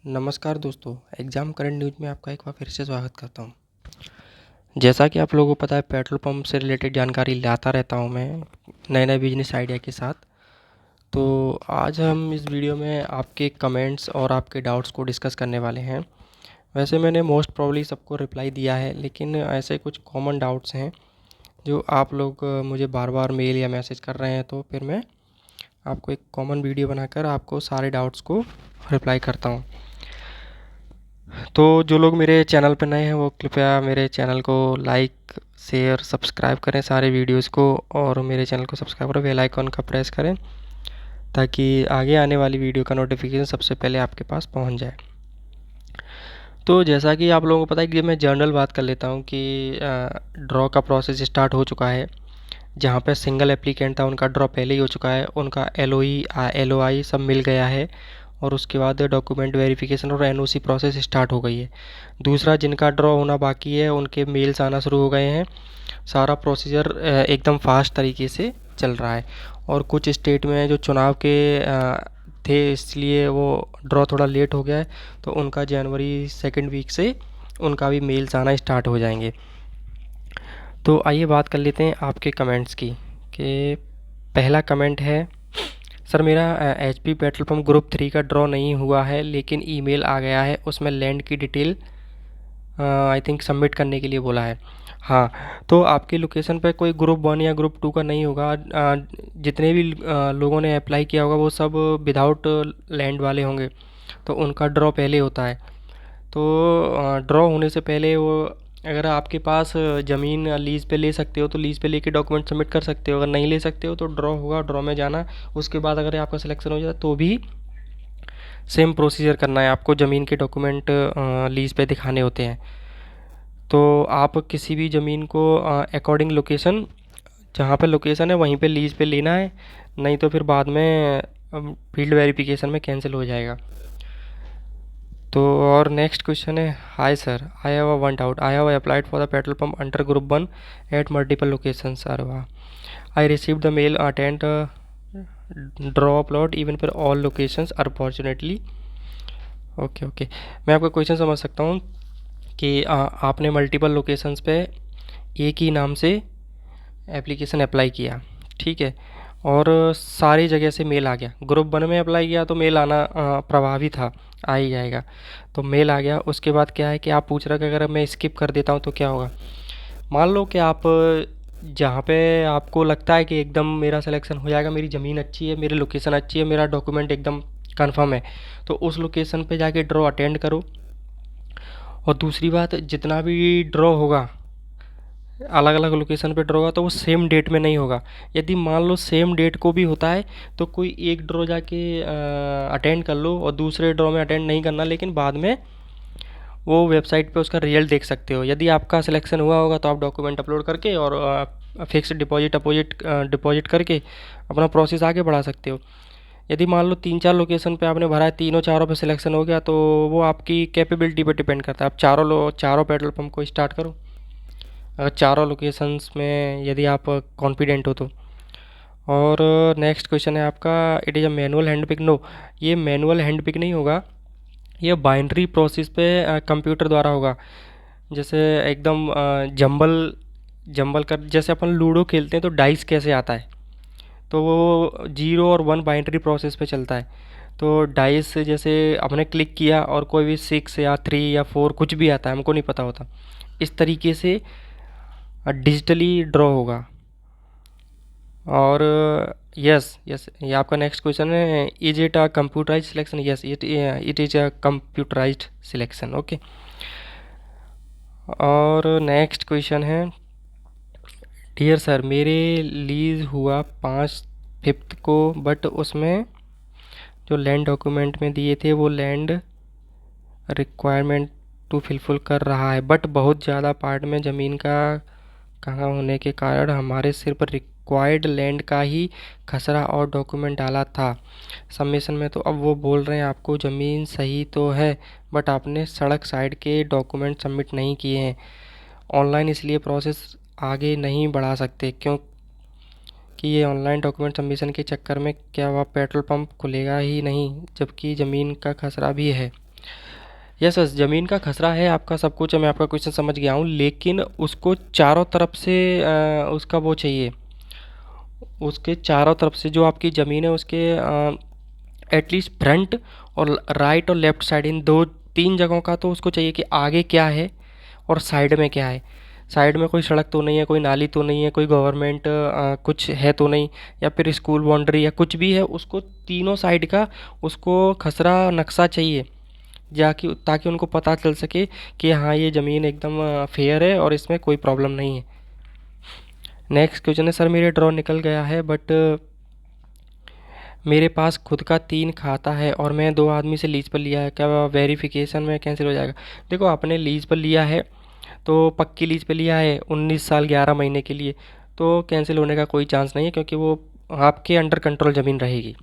नमस्कार दोस्तों, exam current news में आपका एक बार फिर से स्वागत करता हूँ। जैसा कि आप लोगों को पता है, पेट्रोल पंप से रिलेटेड जानकारी लाता रहता हूँ मैं नए-नए बिजनेस आइडिया के साथ। तो आज हम इस वीडियो में आपके कमेंट्स और आपके डाउट्स को डिस्कस करने वाले हैं। वैसे मैंने मोस्ट प्रोबेबली सबको रिप्लाई दिया है, लेकिन ऐसे कुछ कॉमन डाउट्स हैं जो आप लोग मुझे बार-बार मेल या मैसेज कर रहे हैं, तो फिर मैं आपको एक कॉमन वीडियो बनाकर आपको सारे डाउट्स को रिप्लाई करता हूँ। तो जो लोग मेरे चैनल पर नए हैं वो कृपया मेरे चैनल को लाइक, शेयर, सब्सक्राइब करें सारे वीडियोस को, और मेरे चैनल को सब्सक्राइब करें, बेल आइकन का प्रेस करें ताकि आगे आने वाली वीडियो का नोटिफिकेशन सबसे पहले आपके पास पहुंच जाए। तो जैसा कि आप लोगों को पता है कि मैं जनरल बात कर लेता हूं कि ड्रॉ का प्रोसेस स्टार्ट हो चुका है। जहां पे सिंगल एप्लीकेंट था उनका ड्रॉ पहले ही हो चुका है, उनका LOI सब मिल गया है, और उसके बाद डॉक्यूमेंट वेरिफिकेशन और NOC प्रोसेस स्टार्ट हो गई है। दूसरा, जिनका ड्रॉ होना बाकी है उनके मेल्स आना शुरू हो गए हैं। सारा प्रोसीजर एकदम फास्ट तरीके से चल रहा है। और कुछ स्टेट में जो चुनाव के थे, इसलिए वो ड्रॉ थोड़ा लेट हो गया है, तो उनका जनवरी सेकेंड वीक से उनका भी मेल्स आना स्टार्ट हो जाएंगे। तो आइए बात कर लेते हैं आपके कमेंट्स की। कि पहला कमेंट है, सर मेरा HP पेट्रोल पंप ग्रुप 3 का ड्रॉ नहीं हुआ है, लेकिन ईमेल आ गया है, उसमें लैंड की डिटेल आई थिंक सबमिट करने के लिए बोला है। हाँ, तो आपकी लोकेशन पे कोई ग्रुप 1 या ग्रुप 2 का नहीं होगा। जितने भी लोगों ने अप्लाई किया होगा वो सब विदाउट लैंड वाले होंगे, तो उनका ड्रॉ पहले होता है। तो ड्रॉ होने से पहले वो, अगर आपके पास ज़मीन लीज़ पे ले सकते हो तो लीज़ पे लेके डॉक्यूमेंट सबमिट कर सकते हो। अगर नहीं ले सकते हो तो ड्रॉ होगा, ड्रॉ में जाना, उसके बाद अगर आपका सिलेक्शन हो जाए तो भी सेम प्रोसीजर करना है आपको। ज़मीन के डॉक्यूमेंट लीज़ पे दिखाने होते हैं। तो आप किसी भी ज़मीन को अकॉर्डिंग लोकेशन, जहाँ पे लोकेशन है वहीं पे लीज़ पे लेना है, नहीं तो फिर बाद में फील्ड वेरिफिकेशन में कैंसिल हो जाएगा। तो और नेक्स्ट क्वेश्चन है, hi sir, I have one doubt, I have applied for the petrol pump under group 1 at multiple location sir. वाह, I receive the mail attend draw upload even for all locations unfortunately. Okay okay, मैं आपका question समझ सकता हूँ कि आपने multiple locations पे एक ही नाम से एप्लीकेशन अप्लाई किया, ठीक है, और सारी जगह से मेल आ गया। ग्रुप 1 में अप्लाई किया तो मेल आना प्रभावी था, आ ही जाएगा। तो मेल आ गया, उसके बाद क्या है कि आप पूछ रहे कि अगर मैं स्किप कर देता हूँ तो क्या होगा। मान लो कि आप जहाँ पे आपको लगता है कि एकदम मेरा सिलेक्शन हो जाएगा, मेरी ज़मीन अच्छी है, मेरी लोकेशन अच्छी है, मेरा डॉक्यूमेंट एकदम कंफर्म है, तो उस लोकेशन पे जाके ड्रॉ अटेंड करो। और दूसरी बात, जितना भी ड्रॉ होगा अलग अलग लोकेशन पे ड्रॉ होगा तो वो सेम डेट में नहीं होगा। यदि मान लो सेम डेट को भी होता है तो कोई एक ड्रॉ जाके अटेंड कर लो और दूसरे ड्रॉ में अटेंड नहीं करना, लेकिन बाद में वो वेबसाइट पे उसका रिजल्ट देख सकते हो। यदि आपका सिलेक्शन हुआ होगा तो आप डॉक्यूमेंट अपलोड करके और फिक्स डिपॉजिट करके अपना प्रोसेस आगे बढ़ा सकते हो। यदि मान लो 3-4 लोकेशन पे आपने भरा है, तीनों चारों पे सिलेक्शन हो गया, तो वो आपकी कैपेबिलिटी पे डिपेंड करता है। आप चारों पेट्रोल पंप को स्टार्ट करो, अगर चारों लोकेशंस में यदि आप कॉन्फिडेंट हो तो। और नेक्स्ट क्वेश्चन है आपका, it is a manual hand pick. No, ये मैनुअल हैंड पिक नहीं होगा, ये बाइनरी प्रोसेस पे कंप्यूटर द्वारा होगा। जैसे एकदम जंबल जंबल कर, जैसे अपन लूडो खेलते हैं तो डाइस कैसे आता है, तो वो 0 और 1 बाइनरी प्रोसेस पे चलता है। तो डाइस से जैसे आपने क्लिक किया और कोई भी 6 या 3 या 4 कुछ भी आता है, हमको नहीं पता होता, इस तरीके से डिजिटली ड्रॉ होगा। और यस यस, ये आपका नेक्स्ट क्वेश्चन है, is it a computerise selection. Yes, it is a computerised selection. Okay. और नेक्स्ट क्वेश्चन है, डियर सर, मेरे लीज हुआ 5/5 को, बट उसमें जो लैंड डॉक्यूमेंट में दिए थे वो लैंड रिक्वायरमेंट टू फिलफिल कर रहा है, बट बहुत ज़्यादा पार्ट में ज़मीन का कहाँ होने के कारण हमारे सिर्फ रिक्वायर्ड लैंड का ही खसरा और डॉक्यूमेंट डाला था सबमिशन में। तो अब वो बोल रहे हैं आपको ज़मीन सही तो है, बट आपने सड़क साइड के डॉक्यूमेंट सबमिट नहीं किए हैं ऑनलाइन, इसलिए प्रोसेस आगे नहीं बढ़ा सकते, क्योंकि ये ऑनलाइन डॉक्यूमेंट सबमिशन के चक्कर में क्या वह पेट्रोल पंप खुलेगा ही नहीं, जबकि ज़मीन का खसरा भी है। यस यस, ज़मीन का खसरा है आपका, सब कुछ है, मैं आपका क्वेश्चन समझ गया हूँ, लेकिन उसको चारों तरफ से उसका वो चाहिए, उसके चारों तरफ से जो आपकी ज़मीन है उसके एटलीस्ट फ्रंट और राइट और लेफ्ट साइड, इन दो तीन जगहों का तो उसको चाहिए कि आगे क्या है और साइड में क्या है। साइड में कोई सड़क तो नहीं है, कोई नाली तो नहीं है, कोई गवर्नमेंट कुछ है तो नहीं, या फिर स्कूल बाउंड्री या कुछ भी है, उसको तीनों साइड का उसको खसरा नक्शा चाहिए, जाकि ताकि उनको पता चल सके कि हाँ ये ज़मीन एकदम फेयर है और इसमें कोई प्रॉब्लम नहीं है। नेक्स्ट क्वेश्चन है सर, मेरे ड्रॉ निकल गया है बट मेरे पास खुद का 3 खाता है और मैं 2 आदमी से लीज़ पर लिया है, क्या वेरिफिकेशन में कैंसिल हो जाएगा? देखो, आपने लीज़ पर लिया है तो पक्की लीज़ पे लिया है 19 साल 11 महीने के लिए, तो कैंसिल होने का कोई चांस नहीं है, क्योंकि वो आपके अंडर कंट्रोल ज़मीन रहेगी।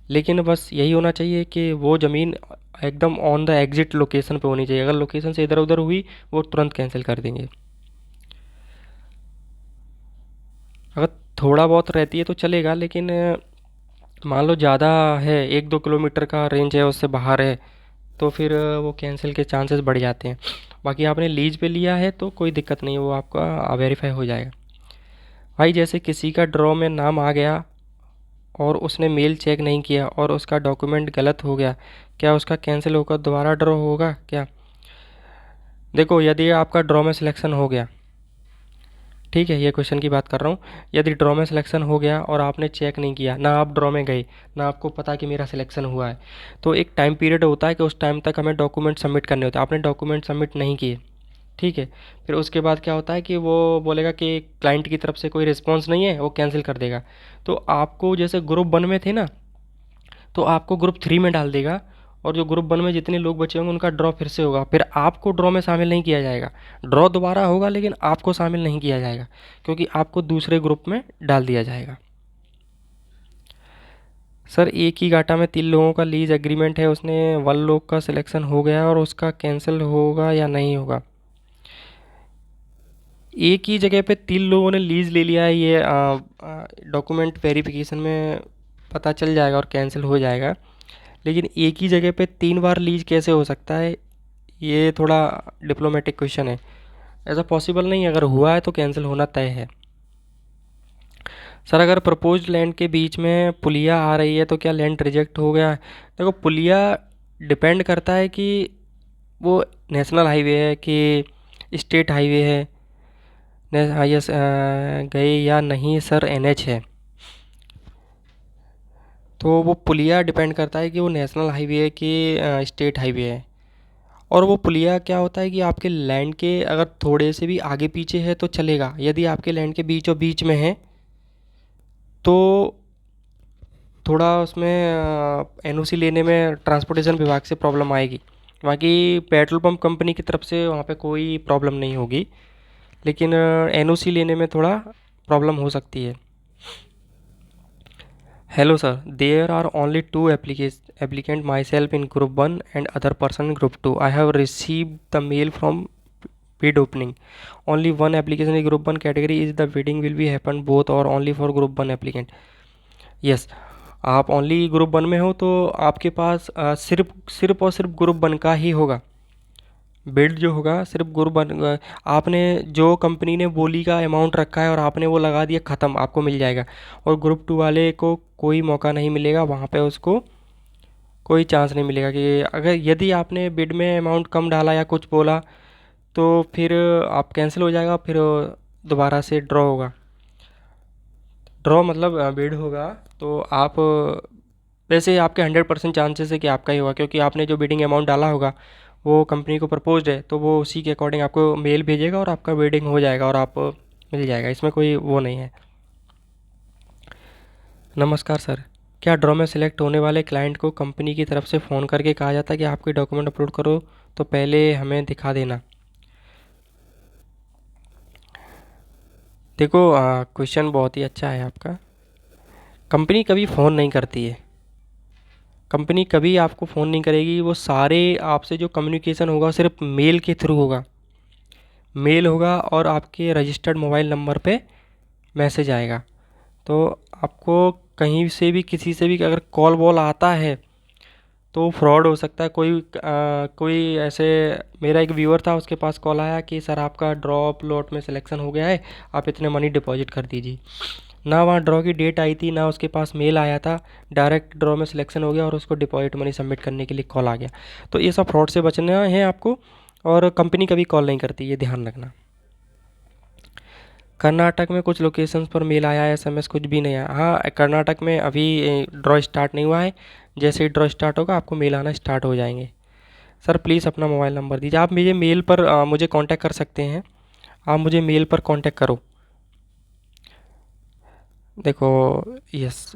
लेकिन बस यही होना चाहिए कि वो ज़मीन एकदम ऑन द एग्जिट लोकेशन पे होनी चाहिए, अगर लोकेशन से इधर उधर हुई वो तुरंत कैंसिल कर देंगे। अगर थोड़ा बहुत रहती है तो चलेगा, लेकिन मान लो ज़्यादा है, 1-2 किलोमीटर का रेंज है उससे बाहर है, तो फिर वो कैंसिल के चांसेस बढ़ जाते हैं। बाकी आपने लीज पे लिया है तो कोई दिक्कत नहीं है, वो आपका वेरीफाई हो जाएगा। भाई जैसे किसी का ड्रॉ में नाम आ गया और उसने मेल चेक नहीं किया और उसका डॉक्यूमेंट गलत हो गया, क्या उसका कैंसिल होकर दोबारा ड्रॉ होगा क्या? देखो, यदि आपका ड्रॉ में सिलेक्शन हो गया, ठीक है, ये क्वेश्चन की बात कर रहा हूँ, यदि ड्रॉ में सिलेक्शन हो गया और आपने चेक नहीं किया, ना आप ड्रॉ में गए, ना आपको पता कि मेरा सिलेक्शन हुआ है, तो एक टाइम पीरियड होता है कि उस टाइम तक हमें डॉक्यूमेंट सबमिट करने होते हैं, आपने डॉक्यूमेंट सबमिट नहीं किए, ठीक है, फिर उसके बाद क्या होता है कि वो बोलेगा कि क्लाइंट की तरफ से कोई रिस्पॉन्स नहीं है, वो कैंसिल कर देगा। तो आपको जैसे ग्रुप 1 में थे ना, तो आपको ग्रुप 3 में डाल देगा, और जो ग्रुप 1 में जितने लोग बचे होंगे उनका ड्रॉ फिर से होगा, फिर आपको ड्रॉ में शामिल नहीं किया जाएगा। ड्रॉ दोबारा होगा लेकिन आपको शामिल नहीं किया जाएगा, क्योंकि आपको दूसरे ग्रुप में डाल दिया जाएगा। सर, एक ही गाटा में 3 लोगों का लीज एग्रीमेंट है, उसने 1 लोग का सिलेक्शन हो गया और उसका कैंसिल होगा या नहीं होगा? एक ही जगह पे 3 लोगों ने लीज़ ले लिया है, ये डॉक्यूमेंट वेरिफिकेशन में पता चल जाएगा और कैंसिल हो जाएगा, लेकिन एक ही जगह पे 3 बार लीज कैसे हो सकता है? ये थोड़ा डिप्लोमेटिक क्वेश्चन है, ऐसा पॉसिबल नहीं है, अगर हुआ है तो कैंसिल होना तय है। सर, अगर प्रपोज्ड लैंड के बीच में पुलिया आ रही है तो क्या लैंड रिजेक्ट हो गया है? देखो, पुलिया डिपेंड करता है कि वो नेशनल हाईवे है कि स्टेट हाईवे है, हाँ यस, गए या नहीं सर, एनएच है, तो वो पुलिया डिपेंड करता है कि वो नेशनल हाईवे है कि स्टेट हाईवे है। और वो पुलिया क्या होता है कि आपके लैंड के अगर थोड़े से भी आगे पीछे है तो चलेगा, यदि आपके लैंड के बीचों बीच में है तो थोड़ा उसमें एनओसी लेने में ट्रांसपोर्टेशन विभाग से प्रॉब्लम आएगी। बाकी पेट्रोल पंप कंपनी की तरफ से वहाँ पे कोई प्रॉब्लम नहीं होगी, लेकिन एनओसी लेने में थोड़ा प्रॉब्लम हो सकती है। Hello sir, there are only two applicant myself in group 1 and other person in group 2. I have received the mail from bid opening. Only one application in group 1 category, is the bidding will be happen both or only for group 1 applicant? Yes, आप only group 1 में हो तो आपके पास सिर्फ सिर्फ और सिर्फ group 1 का ही होगा, बिल्ड जो होगा सिर्फ ग्रुप 1। आपने जो कंपनी ने बोली का अमाउंट रखा है और आपने वो लगा दिया, ख़त्म, आपको मिल जाएगा। और ग्रुप 2 वाले को कोई मौका नहीं मिलेगा, वहाँ पे उसको कोई चांस नहीं मिलेगा कि अगर यदि आपने बिड में अमाउंट कम डाला या कुछ बोला तो फिर आप कैंसिल हो जाएगा, फिर दोबारा से ड्रॉ होगा। ड्रॉ मतलब बिड होगा तो आप वैसे आपके 100% चांसेस है कि आपका ही होगा, क्योंकि आपने जो बिडिंग अमाउंट डाला होगा वो कंपनी को प्रपोज्ड है, तो वो उसी के अकॉर्डिंग आपको मेल भेजेगा और आपका बिडिंग हो जाएगा और आप मिल जाएगा, इसमें कोई वो नहीं है। नमस्कार सर, क्या ड्रॉ में सिलेक्ट होने वाले क्लाइंट को कंपनी की तरफ से फ़ोन करके कहा जाता है कि आपके डॉक्यूमेंट अपलोड करो तो पहले हमें दिखा देना? देखो, क्वेश्चन बहुत ही अच्छा है आपका। कंपनी कभी फ़ोन नहीं करती है, कंपनी कभी आपको फ़ोन नहीं करेगी, वो सारे आपसे जो कम्युनिकेशन होगा सिर्फ मेल के थ्रू होगा, मेल होगा और आपके रजिस्टर्ड मोबाइल नंबर पे मैसेज आएगा। तो आपको कहीं से भी किसी से भी अगर कॉल वॉल आता है तो फ्रॉड हो सकता है। कोई ऐसे, मेरा एक व्यूअर था, उसके पास कॉल आया कि सर आपका ड्रॉ प्लॉट में सिलेक्शन हो गया है, आप इतने मनी डिपॉजिट कर दीजिए। ना वहाँ ड्रॉ की डेट आई थी, ना उसके पास मेल आया था, डायरेक्ट ड्रॉ में सिलेक्शन हो गया और उसको डिपॉजिट मनी सबमिट करने के लिए कॉल आ गया। तो ये सब फ्रॉड से बचना है आपको, और कंपनी कभी कॉल नहीं करती, ये ध्यान रखना। कर्नाटक में कुछ लोकेशंस पर मेल आया है, एसएमएस कुछ भी नहीं आया। हाँ, कर्नाटक में अभी ड्रॉ स्टार्ट नहीं हुआ है, जैसे ही ड्रॉ स्टार्ट होगा आपको मेल आना स्टार्ट हो जाएंगे। सर प्लीज़ अपना मोबाइल नंबर दीजिए। आप मुझे मेल पर मुझे कांटेक्ट कर सकते हैं, आप मुझे मेल पर कांटेक्ट करो। देखो, यस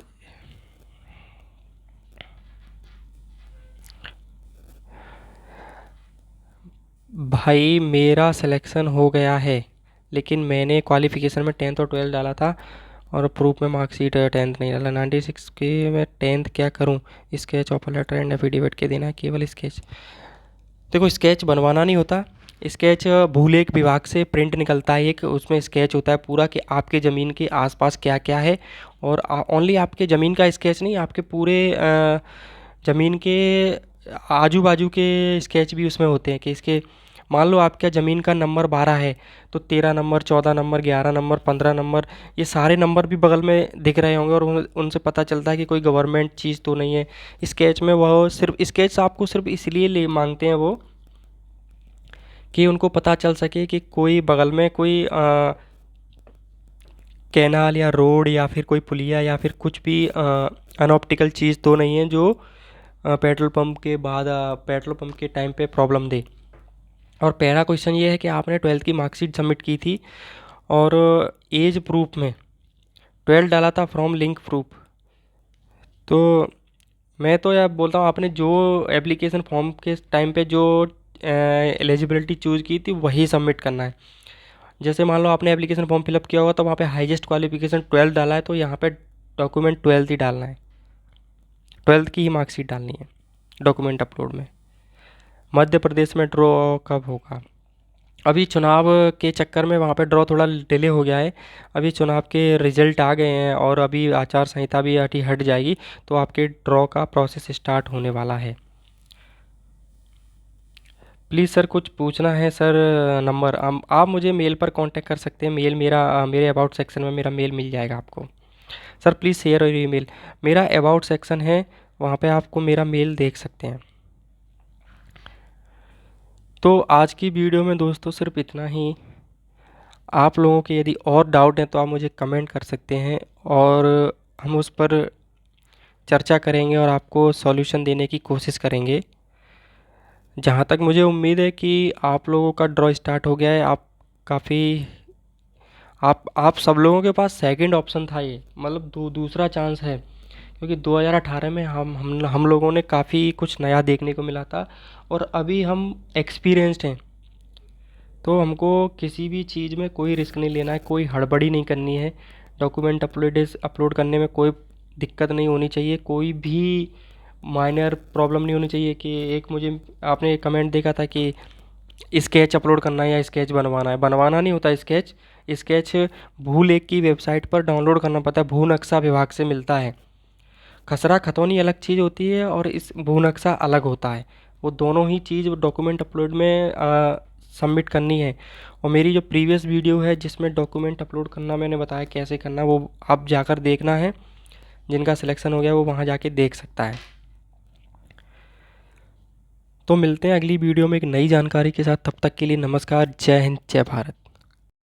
भाई, मेरा सिलेक्शन हो गया है, लेकिन मैंने क्वालिफ़िकेशन में 10th और 12th डाला था, और प्रूफ में मार्कशीट 10th नहीं डाला। 96 के मैं 10th क्या करूं? Sketch, offer letter and affidavit के देना है, केवल स्केच। देखो, स्केच बनवाना नहीं होता। स्केच भूलेख विभाग से प्रिंट निकलता है, एक उसमें स्केच होता है पूरा कि आपके ज़मीन के आसपास क्या क्या है, और ओनली आपके ज़मीन का स्केच नहीं, आपके पूरे ज़मीन के आजू बाजू के स्केच भी उसमें होते हैं। कि इसके, मान लो आपका ज़मीन का नंबर 12 है, तो 13 नंबर, 14 नंबर, 11 नंबर, 15 नंबर, ये सारे नंबर भी बगल में दिख रहे होंगे, और उनसे पता चलता है कि कोई गवर्नमेंट चीज़ तो नहीं है। स्केच में वो सिर्फ स्केच आपको सिर्फ इसलिए ले मांगते हैं वो, कि उनको पता चल सके कि कोई बगल में कोई कैनाल या रोड या फिर कोई पुलिया या फिर कुछ भी अनऑप्टिकल चीज़ तो नहीं है जो पेट्रोल पंप के बाद पेट्रोल पंप के टाइम पे प्रॉब्लम दे। और पहला क्वेश्चन ये है कि आपने 12th की मार्कशीट सबमिट की थी, और एज प्रूफ में 12 डाला था फ्रॉम लिंक प्रूफ। तो मैं तो यार बोलता हूँ, आपने जो एप्लीकेशन फॉर्म के टाइम पे जो एलिजिबिलिटी चूज़ की थी वही सबमिट करना है। जैसे मान लो आपने एप्लीकेशन फॉर्म फिलअप किया होगा, तो वहाँ पे हाईएस्ट क्वालिफिकेशन 12 डाला है, तो यहाँ पे डॉक्यूमेंट 12th ही डालना है, 12th की ही मार्कशीट डालनी है डॉक्यूमेंट अपलोड में। मध्य प्रदेश में ड्रॉ कब होगा? अभी चुनाव के चक्कर में वहाँ पे ड्रॉ थोड़ा डिले हो गया है। अभी चुनाव के रिजल्ट आ गए हैं, और अभी आचार संहिता भी हट जाएगी, तो आपके ड्रॉ का प्रोसेस स्टार्ट होने वाला है। प्लीज़ सर, कुछ पूछना है सर। नंबर आप मुझे मेल पर कांटेक्ट कर सकते हैं। मेल मेरा मेरे अबाउट सेक्शन में मेरा मेल मिल जाएगा आपको। सर प्लीज़ शेयर और ईमेल, मेरा अबाउट सेक्शन है, वहाँ पे आपको मेरा मेल देख सकते हैं। तो आज की वीडियो में दोस्तों सिर्फ इतना ही। आप लोगों के यदि और डाउट हैं तो आप मुझे कमेंट कर सकते हैं, और हम उस पर चर्चा करेंगे और आपको सॉल्यूशन देने की कोशिश करेंगे। जहाँ तक मुझे उम्मीद है कि आप लोगों का ड्रॉ स्टार्ट हो गया है। आप काफ़ी, आप सब लोगों के पास सेकंड ऑप्शन था ये, मतलब दूसरा चांस है, क्योंकि 2018 में हम लोगों ने काफ़ी कुछ नया देखने को मिला था, और अभी हम एक्सपीरियंस्ड हैं। तो हमको किसी भी चीज़ में कोई रिस्क नहीं लेना है, कोई हड़बड़ी नहीं करनी है। डॉक्यूमेंट अपलोड करने में कोई दिक्कत नहीं होनी चाहिए, कोई भी माइनर प्रॉब्लम नहीं होनी चाहिए। कि एक मुझे आपने कमेंट देखा था कि स्केच अपलोड करना है या स्केच बनवाना है। बनवाना नहीं होता स्केच, स्केच भू लेख की वेबसाइट पर डाउनलोड करना पड़ता है, भू नक्शा विभाग से मिलता है। खसरा खतौनी अलग चीज़ होती है, और इस भू नक्शा अलग होता है। वो दोनों ही चीज़ डॉक्यूमेंट अपलोड में सबमिट करनी है। और मेरी जो प्रीवियस वीडियो है जिसमें डॉक्यूमेंट अपलोड करना मैंने बताया कैसे करना, वो आप जाकर देखना है। जिनका सिलेक्शन हो गया वो वहाँ जाके देख सकता है। तो मिलते हैं अगली वीडियो में एक नई जानकारी के साथ। तब तक के लिए नमस्कार, जय हिंद, जय भारत।